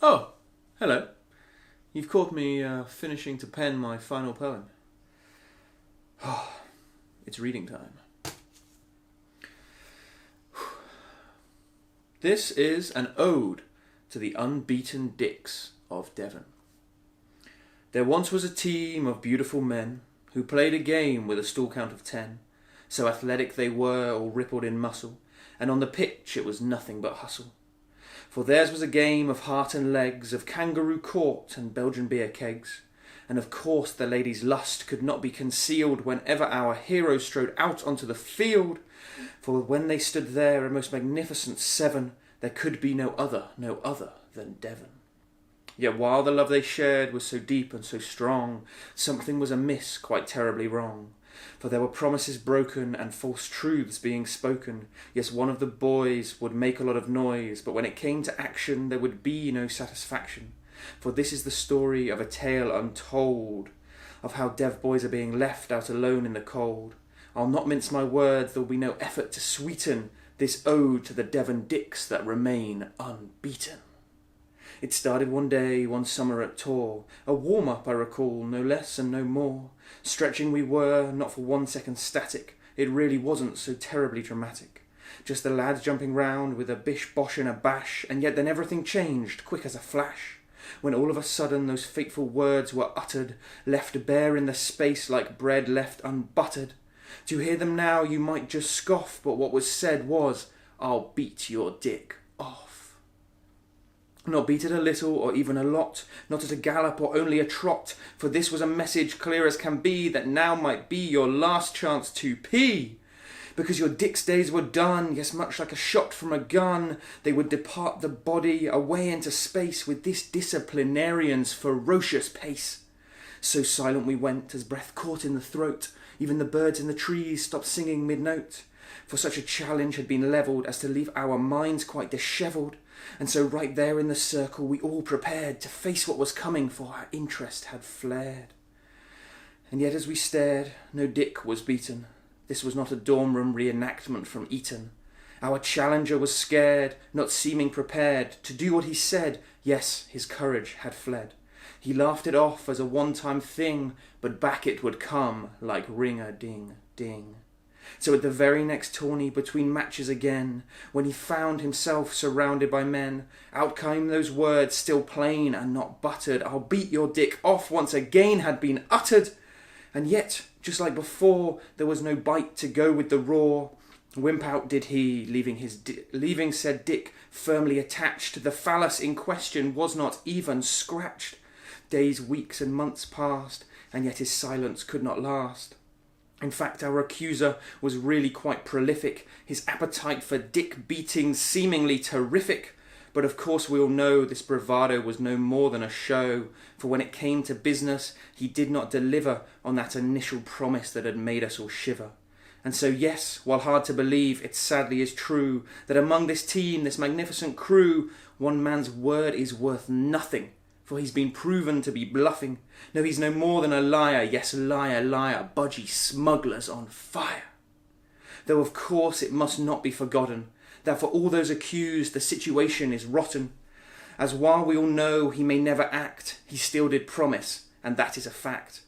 Oh, hello. You've caught me finishing to pen my final poem. It's reading time. This is an ode to the unbeaten dicks of Devon. There once was a team of beautiful men who played a game with a stall count of 10. So athletic they were, all rippled in muscle, and on the pitch it was nothing but hustle. For theirs was a game of heart and legs, of kangaroo court and Belgian beer kegs. And of course the ladies' lust could not be concealed whenever our heroes strode out onto the field. For when they stood there, a most magnificent 7, there could be no other than Devon. Yet while the love they shared was so deep and so strong, something was amiss, quite terribly wrong. For there were promises broken and false truths being spoken. Yes, one of the boys would make a lot of noise, but when it came to action there would be no satisfaction. For this is the story of a tale untold, of how Dev boys are being left out alone in the cold. I'll not mince my words, there will be no effort to sweeten this ode to the Devon dicks that remain unbeaten. It started one day, one summer at Tor, a warm-up I recall, no less and no more. Stretching we were, not for 1 second static, it really wasn't so terribly dramatic. Just the lads jumping round with a bish-bosh and a bash, and yet then everything changed, quick as a flash. When all of a sudden those fateful words were uttered, left bare in the space like bread left unbuttered. To hear them now you might just scoff, but what was said was, I'll beat your dick off. Not beat it a little or even a lot, not at a gallop or only a trot, for this was a message clear as can be that now might be your last chance to pee. Because your dick's days were done, yes, much like a shot from a gun, they would depart the body away into space with this disciplinarian's ferocious pace. So silent we went as breath caught in the throat, even the birds in the trees stopped singing mid-note. For such a challenge had been levelled as to leave our minds quite dishevelled. And so right there in the circle we all prepared to face what was coming, for our interest had flared. And yet as we stared, no dick was beaten. This was not a dorm room reenactment from Eton. Our challenger was scared, not seeming prepared to do what he said. Yes, his courage had fled. He laughed it off as a one-time thing, but back it would come like ring-a-ding-ding. So at the very next tourney, between matches again, when he found himself surrounded by men, out came those words, still plain and not buttered. I'll beat your dick off once again had been uttered. And yet, just like before, there was no bite to go with the roar. Wimp out did he, leaving said dick firmly attached. The phallus in question was not even scratched. Days, weeks and months passed, and yet his silence could not last. In fact, our accuser was really quite prolific, his appetite for dick beatings seemingly terrific. But of course we all know this bravado was no more than a show, for when it came to business, he did not deliver on that initial promise that had made us all shiver. And so yes, while hard to believe, it sadly is true that among this team, this magnificent crew, one man's word is worth nothing. For he's been proven to be bluffing. No, he's no more than a liar, yes, liar, liar, budgie smugglers on fire. Though of course it must not be forgotten that for all those accused the situation is rotten, as while we all know he may never act, he still did promise, and that is a fact.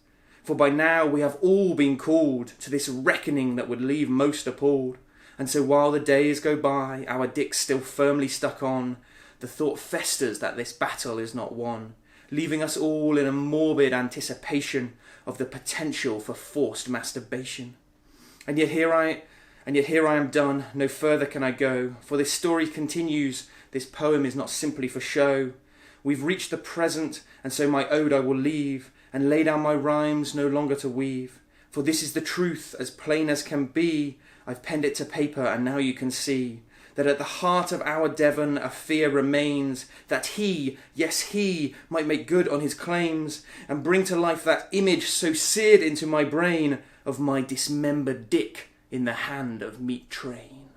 For by now we have all been called to this reckoning that would leave most appalled, and so while the days go by, our dicks still firmly stuck on, the thought festers that this battle is not won, leaving us all in a morbid anticipation of the potential for forced masturbation. And yet here I am done, no further can I go, for this story continues, this poem is not simply for show. We've reached the present, and so my ode I will leave, and lay down my rhymes no longer to weave. For this is the truth, as plain as can be, I've penned it to paper, and now you can see that at the heart of our Devon a fear remains that he, yes he, might make good on his claims and bring to life that image so seared into my brain of my dismembered dick in the hand of meat train.